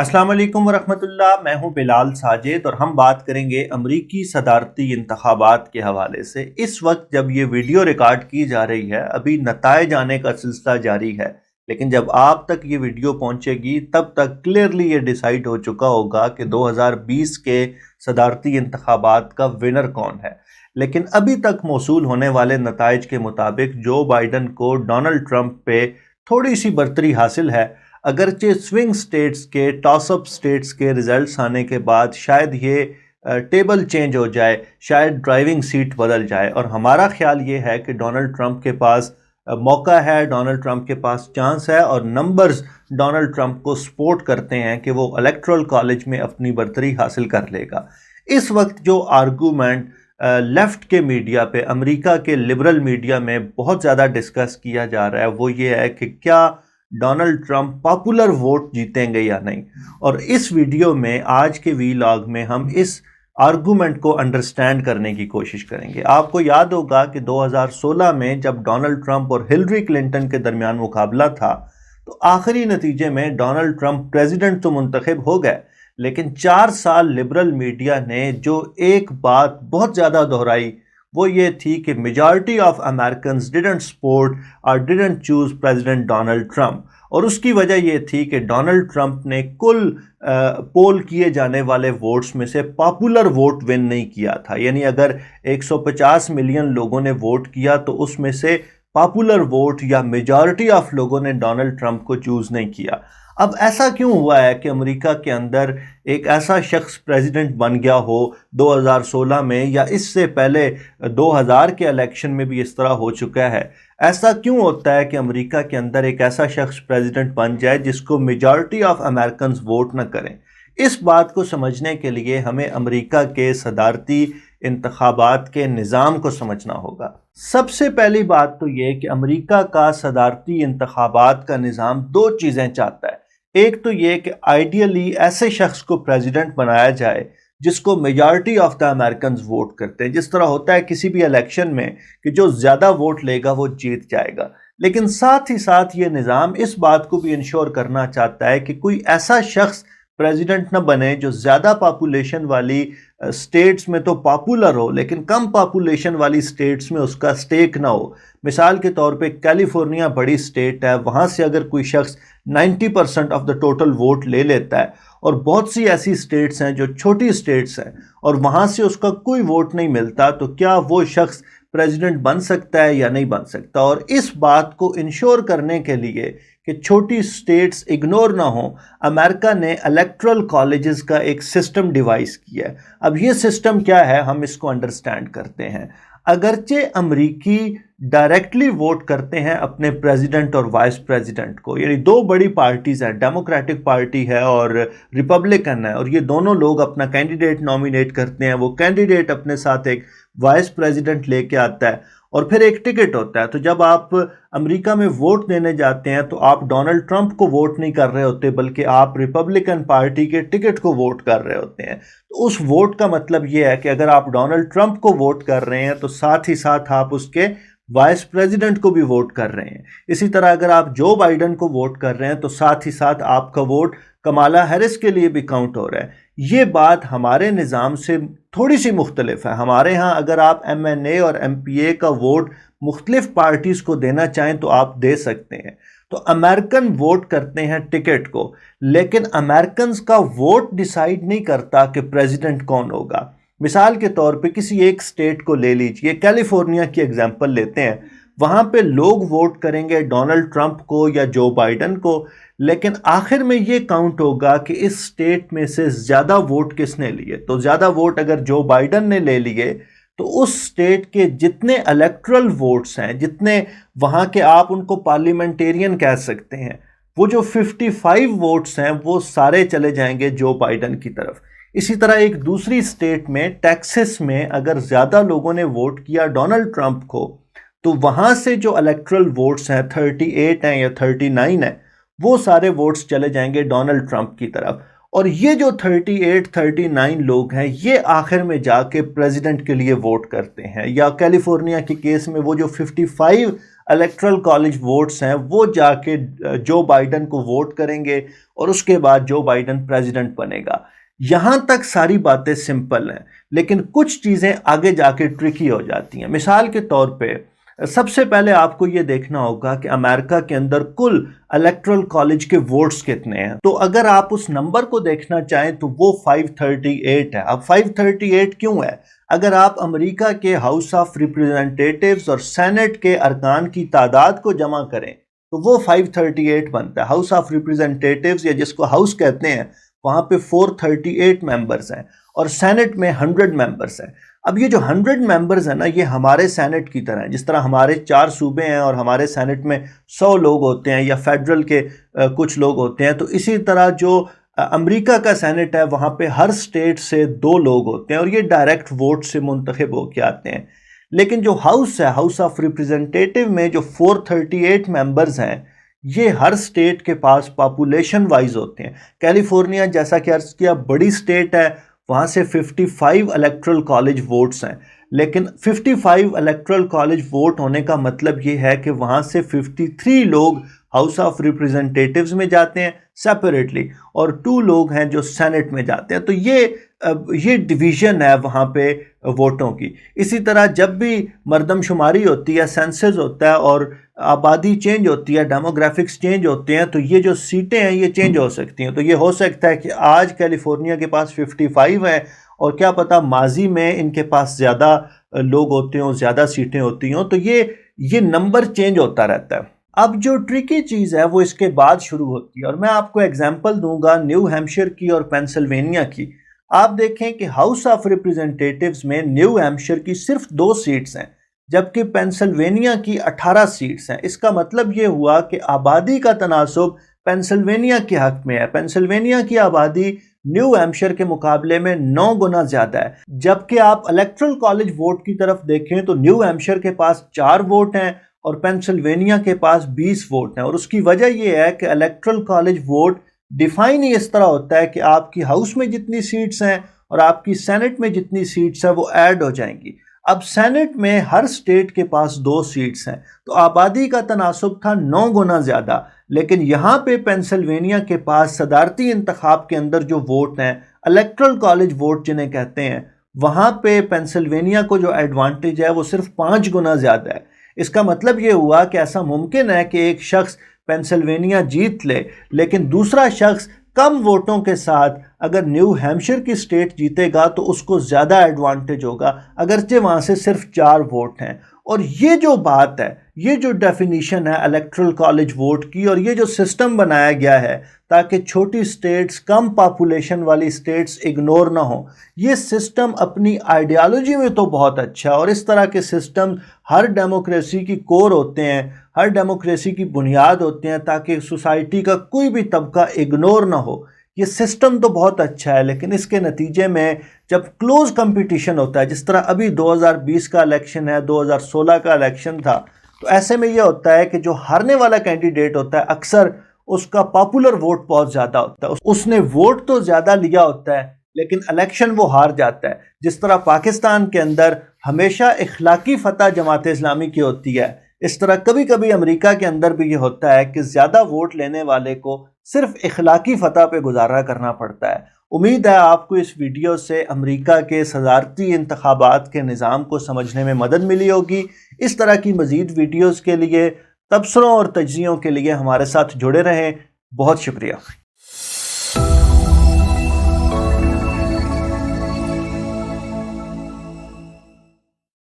السلام علیکم ورحمۃ اللہ، میں ہوں بلال ساجد اور ہم بات کریں گے امریکی صدارتی انتخابات کے حوالے سے۔ اس وقت جب یہ ویڈیو ریکارڈ کی جا رہی ہے ابھی نتائج آنے کا سلسلہ جاری ہے، لیکن جب آپ تک یہ ویڈیو پہنچے گی تب تک کلیئرلی یہ ڈیسائیڈ ہو چکا ہوگا کہ 2020 کے صدارتی انتخابات کا ونر کون ہے۔ لیکن ابھی تک موصول ہونے والے نتائج کے مطابق جو بائیڈن کو ڈونلڈ ٹرمپ پہ تھوڑی سی برتری حاصل ہے، اگرچہ سوئنگ سٹیٹس کے ٹاس اپ سٹیٹس کے ریزلٹس آنے کے بعد شاید یہ ٹیبل چینج ہو جائے، شاید ڈرائیونگ سیٹ بدل جائے، اور ہمارا خیال یہ ہے کہ ڈونلڈ ٹرمپ کے پاس موقع ہے، ڈونلڈ ٹرمپ کے پاس چانس ہے، اور نمبرز ڈونلڈ ٹرمپ کو سپورٹ کرتے ہیں کہ وہ الیکٹرل کالج میں اپنی برتری حاصل کر لے گا۔ اس وقت جو آرگومنٹ لیفٹ کے میڈیا پہ، امریکہ کے لبرل میڈیا میں بہت زیادہ ڈسکس کیا جا رہا ہے وہ یہ ہے کہ کیا ڈونلڈ ٹرمپ پاپولر ووٹ جیتیں گے یا نہیں، اور اس ویڈیو میں آج کے ویلاگ میں ہم اس آرگومنٹ کو انڈرسٹینڈ کرنے کی کوشش کریں گے۔ آپ کو یاد ہوگا کہ 2016 میں جب ڈونلڈ ٹرمپ اور ہلری کلنٹن کے درمیان مقابلہ تھا تو آخری نتیجے میں ڈونلڈ ٹرمپ پریزیڈنٹ تو منتخب ہو گئے، لیکن 4 سال لبرل میڈیا نے جو ایک بات بہت زیادہ دہرائی وہ یہ تھی کہ majority of Americans didn't support اور didn't choose President Donald Trump, اور اس کی وجہ یہ تھی کہ ڈونلڈ ٹرمپ نے کل پول کیے جانے والے ووٹس میں سے پاپولر ووٹ ون نہیں کیا تھا، یعنی اگر 150 ملین لوگوں نے ووٹ کیا تو اس میں سے پاپولر ووٹ یا میجارٹی آف لوگوں نے ڈونلڈ ٹرمپ کو چوز نہیں کیا۔ اب ایسا کیوں ہوا ہے کہ امریکہ کے اندر ایک ایسا شخص پریزیڈنٹ بن گیا ہو 2016 میں، یا اس سے پہلے 2000 کے الیکشن میں بھی اس طرح ہو چکا ہے؟ ایسا کیوں ہوتا ہے کہ امریکہ کے اندر ایک ایسا شخص پریزیڈنٹ بن جائے جس کو میجارٹی آف امریکنز ووٹ نہ کریں؟ اس بات کو سمجھنے کے لیے ہمیں امریکہ کے صدارتی انتخابات کے نظام کو سمجھنا ہوگا۔ سب سے پہلی بات تو یہ کہ امریکہ کا صدارتی انتخابات کا نظام 2 چیزیں چاہتا ہے۔ ایک تو یہ کہ آئیڈیلی ایسے شخص کو پریزیڈنٹ بنایا جائے جس کو majority of the Americans vote کرتے ہیں، جس طرح ہوتا ہے کسی بھی الیکشن میں کہ جو زیادہ ووٹ لے گا وہ جیت جائے گا۔ لیکن ساتھ ہی ساتھ یہ نظام اس بات کو بھی انشور کرنا چاہتا ہے کہ کوئی ایسا شخص پریزیڈنٹ نہ بنے جو زیادہ پاپولیشن والی سٹیٹس میں تو پاپولر ہو لیکن کم پاپولیشن والی سٹیٹس میں اس کا سٹیک نہ ہو۔ مثال کے طور پہ کیلیفورنیا بڑی سٹیٹ ہے، وہاں سے اگر کوئی شخص 90% آف دا ٹوٹل ووٹ لے لیتا ہے، اور بہت سی ایسی سٹیٹس ہیں جو چھوٹی سٹیٹس ہیں اور وہاں سے اس کا کوئی ووٹ نہیں ملتا، تو کیا وہ شخص پریزیڈنٹ بن سکتا ہے یا نہیں بن سکتا؟ اور اس بات کو انشور کرنے کے لیے کہ چھوٹی سٹیٹس اگنور نہ ہوں، امریکہ نے الیکٹرل کالجز کا ایک سسٹم ڈیوائز کیا ہے۔ اب یہ سسٹم کیا ہے ہم اس کو انڈرسٹینڈ کرتے ہیں۔ اگرچہ امریکی ڈائریکٹلی ووٹ کرتے ہیں اپنے پریزیڈنٹ اور وائس پریزیڈنٹ کو، یعنی 2 بڑی پارٹیز ہیں، ڈیموکریٹک پارٹی ہے اور ریپبلکن ہے، اور یہ دونوں لوگ اپنا کینڈیڈیٹ نامینیٹ کرتے ہیں، وہ کینڈیڈیٹ اپنے ساتھ ایک وائس پریزیڈنٹ لے کے آتا ہے اور پھر ایک ٹکٹ ہوتا ہے۔ تو جب آپ امریکہ میں ووٹ دینے جاتے ہیں تو آپ ڈونلڈ ٹرمپ کو ووٹ نہیں کر رہے ہوتے بلکہ آپ ریپبلکن پارٹی کے ٹکٹ کو ووٹ کر رہے ہوتے ہیں۔ تو اس ووٹ کا مطلب یہ ہے کہ اگر آپ ڈونلڈ ٹرمپ کو ووٹ کر رہے ہیں تو ساتھ ہی ساتھ آپ اس کے وائس پریزیڈنٹ کو بھی ووٹ کر رہے ہیں۔ اسی طرح اگر آپ جو بائیڈن کو ووٹ کر رہے ہیں تو ساتھ ہی ساتھ آپ کا ووٹ کمالا ہیرس کے لیے بھی کاؤنٹ ہو رہا ہے۔ یہ بات ہمارے نظام سے تھوڑی سی مختلف ہے۔ ہمارے ہاں اگر آپ ایم این اے اور ایم پی اے کا ووٹ مختلف پارٹیز کو دینا چاہیں تو آپ دے سکتے ہیں۔ تو امریکن ووٹ کرتے ہیں ٹکٹ کو، لیکن امریکنز کا ووٹ ڈیسائیڈ نہیں کرتا کہ پریزیڈنٹ کون ہوگا۔ مثال کے طور پہ کسی ایک سٹیٹ کو لے لیجئے، کیلیفورنیا کی ایگزامپل لیتے ہیں، وہاں پہ لوگ ووٹ کریں گے ڈونلڈ ٹرمپ کو یا جو بائیڈن کو، لیکن آخر میں یہ کاؤنٹ ہوگا کہ اس سٹیٹ میں سے زیادہ ووٹ کس نے لیے۔ تو زیادہ ووٹ اگر جو بائیڈن نے لے لیے تو اس سٹیٹ کے جتنے الیکٹرل ووٹس ہیں، جتنے وہاں کے آپ ان کو پارلیمنٹیرین کہہ سکتے ہیں، وہ جو 55 ووٹس ہیں وہ سارے چلے جائیں گے جو بائیڈن کی طرف۔ اسی طرح ایک دوسری سٹیٹ میں ٹیکسس میں اگر زیادہ لوگوں نے ووٹ کیا ڈونلڈ ٹرمپ کو تو وہاں سے جو الیکٹرل ووٹس ہیں 38 ہیں یا 39 ہیں، وہ سارے ووٹس چلے جائیں گے ڈونلڈ ٹرمپ کی طرف۔ اور یہ جو 39 لوگ ہیں یہ آخر میں جا کے پریزیڈنٹ کے لیے ووٹ کرتے ہیں، یا کیلیفورنیا کے کیس میں وہ جو 55 الیکٹرل کالج ووٹس ہیں وہ جا کے جو بائیڈن کو ووٹ کریں گے اور اس کے بعد جو بائیڈن پریزیڈنٹ بنے گا۔ یہاں تک ساری باتیں سمپل ہیں، لیکن کچھ چیزیں آگے جا کے ٹرکی ہو جاتی ہیں۔ مثال کے طور پہ سب سے پہلے آپ کو یہ دیکھنا ہوگا کہ امریکہ کے اندر کل الیکٹرل کالج کے ووٹس کتنے ہیں۔ تو اگر آپ اس نمبر کو دیکھنا چاہیں تو وہ 538 ہے۔ اب 538 کیوں ہے؟ اگر آپ امریکہ کے ہاؤس آف ریپریزنٹیٹیوز اور سینٹ کے ارکان کی تعداد کو جمع کریں تو وہ 538 بنتا ہے۔ ہاؤس آف ریپریزنٹیٹیوز یا جس کو ہاؤس کہتے ہیں وہاں پہ 438 ممبرز ہیں اور سینٹ میں 100 ممبرز ہیں۔ اب یہ جو 100 ممبرز ہیں نا، یہ ہمارے سینٹ کی طرح ہیں۔ جس طرح ہمارے 4 صوبے ہیں اور ہمارے سینٹ میں 100 لوگ ہوتے ہیں یا فیڈرل کے کچھ لوگ ہوتے ہیں، تو اسی طرح جو امریکہ کا سینٹ ہے وہاں پہ ہر سٹیٹ سے 2 لوگ ہوتے ہیں اور یہ ڈائریکٹ ووٹ سے منتخب ہو کے آتے ہیں۔ لیکن جو ہاؤس ہے، ہاؤس آف ریپریزنٹیٹیو میں جو 438 ممبرز ہیں، یہ ہر سٹیٹ کے پاس پاپولیشن وائز ہوتے ہیں۔ کیلیفورنیا جیسا کہ عرض کیا بڑی سٹیٹ ہے، وہاں سے 55 الیکٹرل کالج ووٹس ہیں، لیکن 55 الیکٹرل کالج ووٹ ہونے کا مطلب یہ ہے کہ وہاں سے 53 لوگ ہاؤس آف ریپریزنٹیٹیوز میں جاتے ہیں سیپریٹلی اور 2 لوگ ہیں جو سینٹ میں جاتے ہیں۔ تو یہ ڈویژن ہے وہاں پہ ووٹوں کی۔ اسی طرح جب بھی مردم شماری ہوتی ہے، سینسز ہوتا ہے اور آبادی چینج ہوتی ہے، ڈیموگرافکس چینج ہوتے ہیں، تو یہ جو سیٹیں ہیں یہ چینج ہو سکتی ہیں۔ تو یہ ہو سکتا ہے کہ آج کیلیفورنیا کے پاس 55 ہیں اور کیا پتہ ماضی میں ان کے پاس زیادہ لوگ ہوتے ہوں، زیادہ سیٹیں ہوتی ہوں، تو یہ نمبر چینج ہوتا رہتا ہے۔ اب جو ٹرکی چیز ہے وہ اس کے بعد شروع ہوتی ہے، اور میں آپ کو ایگزامپل دوں گا نیو ہیمپشائر کی اور پینسلوینیا کی۔ آپ دیکھیں کہ ہاؤس آف ریپریزنٹیٹیوز میں نیو ہیمپشائر کی صرف 2 سیٹس ہیں جبکہ پینسلوینیا کی 18 سیٹس ہیں۔ اس کا مطلب یہ ہوا کہ آبادی کا تناسب پینسلوینیا کے حق میں ہے۔ پینسلوینیا کی آبادی نیو ہیمپشائر کے مقابلے میں 9 گنا زیادہ ہے، جبکہ آپ الیکٹرل کالج ووٹ کی طرف دیکھیں تو نیو ہیمپشائر کے پاس 4 ووٹ ہیں اور پینسلوینیا کے پاس 20 ووٹ ہیں۔ اور اس کی وجہ یہ ہے کہ الیکٹرل کالج ووٹ ڈیفائن ہی اس طرح ہوتا ہے کہ آپ کی ہاؤس میں جتنی سیٹس ہیں اور آپ کی سینٹ میں جتنی سیٹس ہیں وہ ایڈ ہو جائیں گی۔ اب سینٹ میں ہر سٹیٹ کے پاس 2 سیٹس ہیں، تو آبادی کا تناسب تھا 9 گنا زیادہ، لیکن یہاں پہ پینسلوینیا کے پاس صدارتی انتخاب کے اندر جو ووٹ ہیں، الیکٹرل کالج ووٹ جنہیں کہتے ہیں، وہاں پہ پینسلوینیا کو جو ایڈوانٹیج ہے وہ صرف 5 گنا زیادہ ہے۔ اس کا مطلب یہ ہوا کہ ایسا ممکن ہے کہ ایک شخص پینسلوینیا جیت لے لیکن دوسرا شخص کم ووٹوں کے ساتھ اگر نیو ہیمپشائر کی سٹیٹ جیتے گا تو اس کو زیادہ ایڈوانٹیج ہوگا، اگرچہ وہاں سے صرف 4 ووٹ ہیں۔ اور یہ جو بات ہے، یہ جو ڈیفینیشن ہے الیکٹرل کالج ووٹ کی، اور یہ جو سسٹم بنایا گیا ہے تاکہ چھوٹی سٹیٹس، کم پاپولیشن والی سٹیٹس اگنور نہ ہوں، یہ سسٹم اپنی آئیڈیالوجی میں تو بہت اچھا ہے، اور اس طرح کے سسٹم ہر ڈیموکریسی کی کور ہوتے ہیں، ہر ڈیموکریسی کی بنیاد ہوتے ہیں تاکہ سوسائٹی کا کوئی بھی طبقہ اگنور نہ ہو۔ یہ سسٹم تو بہت اچھا ہے، لیکن اس کے نتیجے میں جب کلوز کمپٹیشن ہوتا ہے، جس طرح ابھی 2020 کا الیکشن ہے، 2016 کا الیکشن تھا، تو ایسے میں یہ ہوتا ہے کہ جو ہارنے والا کینڈیڈیٹ ہوتا ہے اکثر اس کا پاپولر ووٹ بہت زیادہ ہوتا ہے، اس نے ووٹ تو زیادہ لیا ہوتا ہے لیکن الیکشن وہ ہار جاتا ہے۔ جس طرح پاکستان کے اندر ہمیشہ اخلاقی فتح جماعت اسلامی کی ہوتی ہے، اس طرح کبھی کبھی امریکہ کے اندر بھی یہ ہوتا ہے کہ زیادہ ووٹ لینے والے کو صرف اخلاقی فتح پہ گزارا کرنا پڑتا ہے۔ امید ہے آپ کو اس ویڈیو سے امریکہ کے صدارتی انتخابات کے نظام کو سمجھنے میں مدد ملی ہوگی۔ اس طرح کی مزید ویڈیوز کے لیے، تبصروں اور تجزیوں کے لیے ہمارے ساتھ جڑے رہیں۔ بہت شکریہ۔